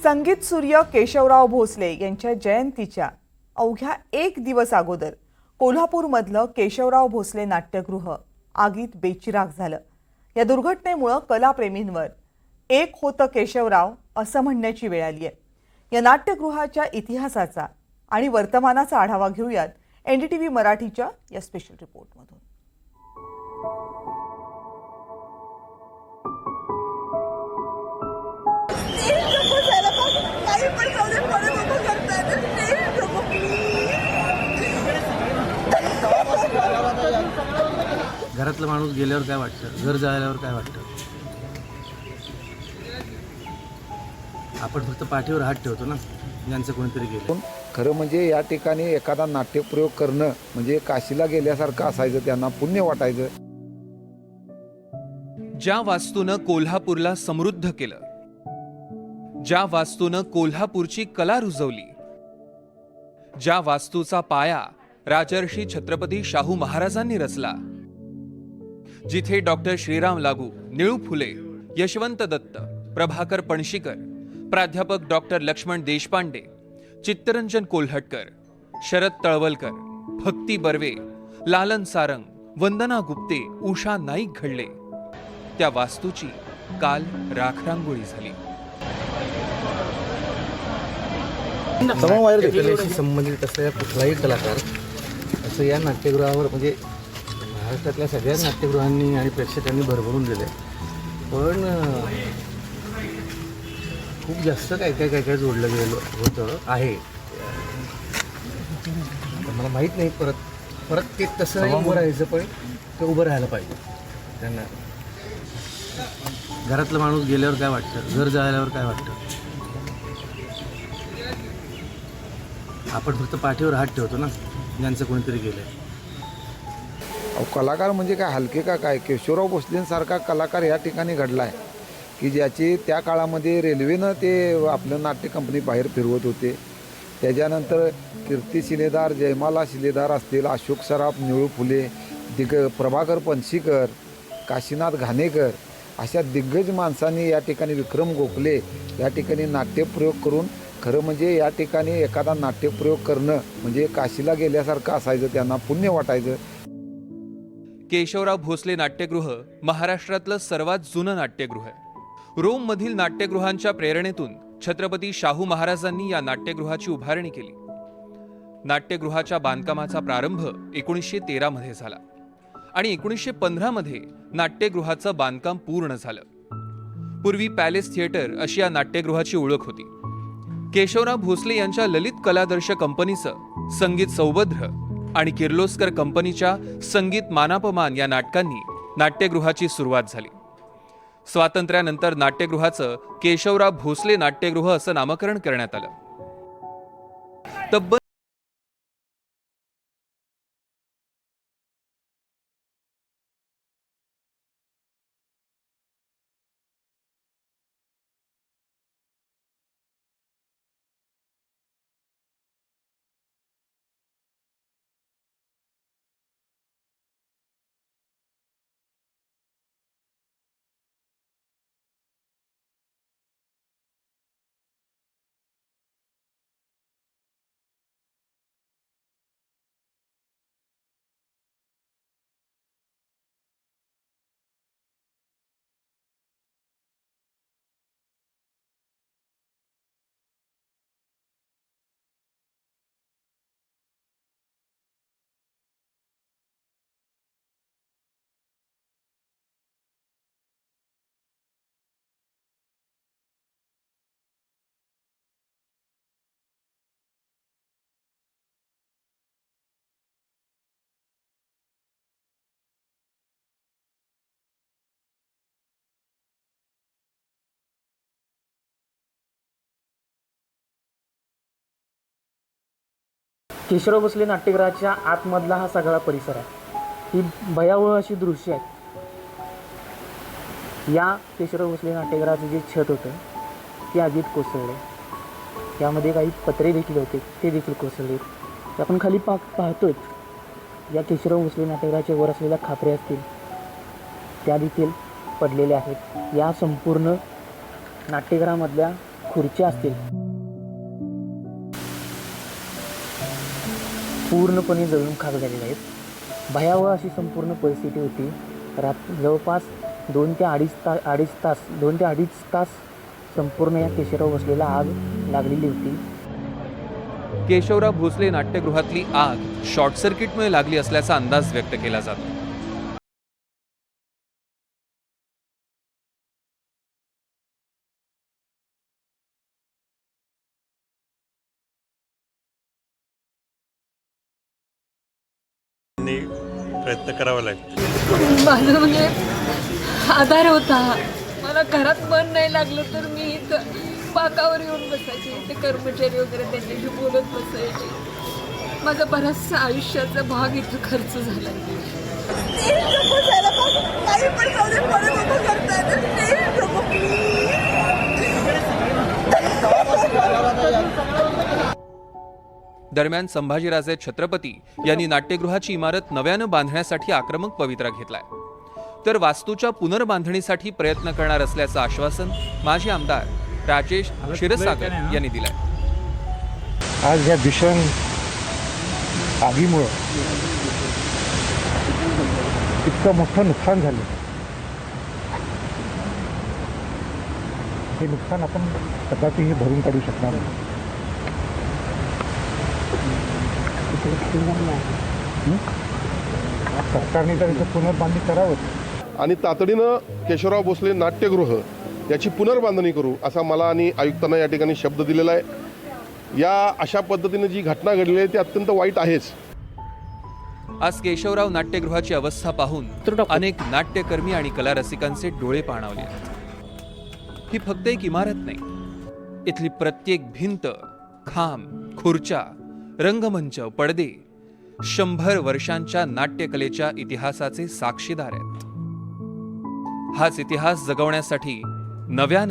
संगीत सूर्य केशवराव भोसले यांच्या जयंतीच्या अवघ्या एक दिवस अगोदर कोल्हापूरमधलं केशवराव भोसले नाट्यगृह आगीत बेचिराख झालं। या दुर्घटनेमुळे कलाप्रेमींवर एक होतं केशवराव असं म्हणण्याची वेळ आली आहे। या नाट्यगृहाच्या इतिहासाचा आणि वर्तमानाचा आढावा घेऊयात एनडीटीव्ही मराठीच्या या स्पेशल रिपोर्टमधून। घरातला माणूस गेल्यावर काय वाटतं, घर जाळल्यावर काय वाटतं, आपण फक्त पाठीवर हात ठेवतो ना, ज्यांचं कोणीतरी गेलं। खरं म्हणजे या ठिकाणी एखादा नाट्यप्रयोग करणं म्हणजे काशीला गेल्यासारखं असायचं, त्यांना पुण्य वाटायचं। ज्या वास्तूनं कोल्हापूरला समृद्ध केलं, ज्या वास्तूनं कोल्हापूरची कला रुजवली, ज्या वास्तूचा पाया राजर्षी छत्रपती शाहू महाराजांनी रचला, जिथे डॉक्टर श्रीराम लागू, निळू फुले, यशवंत दत्त, प्रभाकर पणशीकर, प्राध्यापक डॉक्टर लक्ष्मण देशपांडे, चित्तरंजन कोल्हटकर, शरद तळवलकर, भक्ती बर्वे, लालन सारंग, वंदना गुप्ते, उषा नाईक घडले, त्या वास्तूची काल राखरांगोळी झाली। कलेशी संबंधित असलेला कुठलाही कलाकार असं या नाट्यगृहावर म्हणजे महाराष्ट्रातल्या सगळ्या नाट्यगृहांनी आणि प्रेक्षकांनी भरभरून दिले, पण खूप जास्त काय काय जोडलं गेलं होतं आहे। मला माहीत नाही, परत ते तसं उभं राहायचं, पण ते उभं राहायला पाहिजे त्यांना। घरातला माणूस गेल्यावर काय वाटतं, घर जाळल्यावर काय वाटतं, आपण फक्त पाठीवर हात ठेवतो ना, ज्यांचं कोणीतरी गेलं। कलाकार म्हणजे काय हलके का काय? केशवराव भोसलेंसारखा कलाकार या ठिकाणी घडला आहे की ज्याची त्या काळामध्ये रेल्वेनं ते आपलं नाट्य कंपनी बाहेर फिरवत होते। त्याच्यानंतर कीर्ती शिलेदार, जयमाला शिलेदार असतील, अशोक सराफ, निळू फुले, प्रभाकर पणशीकर, काशीनाथ घाणेकर अशा दिग्गज माणसांनी या ठिकाणी, विक्रम गोखले या ठिकाणी नाट्यप्रयोग करून खरं म्हणजे या ठिकाणी एखादा नाट्यप्रयोग करणं म्हणजे काशीला गेल्यासारखं असायचं, त्यांना पुण्य वाटायचं। केशवराव भोसले नाट्यगृह महाराष्ट्रातलं सर्वात जुनं नाट्यगृह आहे। रोममधील नाट्यगृहांच्या प्रेरणेतून छत्रपती शाहू महाराजांनी या नाट्यगृहाची उभारणी केली। नाट्यगृहाच्या बांधकामाचा प्रारंभ 1913 मध्ये झाला आणि 1915 मध्ये नाट्यगृहाचं बांधकाम पूर्ण झालं। पूर्वी पॅलेस थिएटर अशी या नाट्यगृहाची ओळख होती। केशवराव भोसले यांच्या ललित कलादर्श कंपनीचं संगीत सौभद्र आणि किर्लोस्कर कंपनीच्या संगीत मानापमान या नाटकांनी नाट्यगृहाची सुरुवात झाली। स्वातंत्र्यानंतर नाट्यगृहाचं केशवराव भोसले नाट्यगृह असं नामकरण करण्यात आलं। तब्बल केशवराव भोसले नाट्यगृहाच्या आतमधला हा सगळा परिसर आहे। ही भयावह अशी दृश्य आहेत। या केशवराव भोसले नाट्यगृहाचं जे छत होतं ते आगीत कोसळले। यामध्ये काही पत्रे देखील होते, ते देखील कोसळले। आपण खाली पाहतोच, या केशवराव भोसले नाट्यगृहाच्या वर असलेल्या खापरे असतील त्या देखील पडलेल्या आहेत। या संपूर्ण नाट्यगृहामधल्या खुर्च्या असतील पूर्णपणे जळून खाक झालेल्या आहेत. भयावह अशी संपूर्ण परिस्थिती होती. जवळपास 2 ते अडीच तास संपूर्ण या केशवराव भोसलेला आग लागलेली होती. केशवराव भोसले नाट्यगृहातली आग शॉर्ट सर्किटमुळे लागली असल्याचा अंदाज व्यक्त केला जातो. प्रयत्न करावा लागतो. माझं म्हणजे आधार होता. मला घरात मन नाही लागलं तर मी इथं बाकावर येऊन बसायचे. ते कर्मचारी वगैरे त्यांच्याशी बोलत बसायचे. माझा बराचसा आयुष्याचा भाग इथं खर्च झाला. दरम्यान संभाजीराजे छत्रपती यांनी नाट्यगृहाची इमारत नव्यानं बांधण्यासाठी आक्रमक पवित्रा घेतलाय. तर वास्तूच्या पुनर्बांधणीसाठी प्रयत्न करणार असल्याचं आश्वासन माजी आमदार राजेश क्षीरसागर यांनी दिलंय. आज या भीषण आगीमुळं इतकं मोठं नुकसान झालं. हे नुकसान आपण कदाचित भरून काढू शकणार नाही. सरकारने तर इथं पुनर्बांधणी करावं आणि तातडीनं केशवराव भोसले नाट्यगृह याची पुनर्बांधणी करू असा मला आणि आयुक्तांना या ठिकाणी शब्द दिलेला आहे. या अशा पद्धतीने जी घटना घडली आहे ती अत्यंत वाईट आहेच. आज केशवराव नाट्यगृहाची अवस्था पाहून अनेक नाट्यकर्मी आणि कला रसिकांचे डोळे पाणावले आहेत. ही फक्त एक इमारत नाही, इथली प्रत्येक भिंत, खांब, खुर्च्या, रंगमंच, पडदे 100 वर्षांच्या नाट्यकलेच्या इतिहासाचे साक्षीदार आहेत. हाच इतिहास जगवण्यासाठी नव्या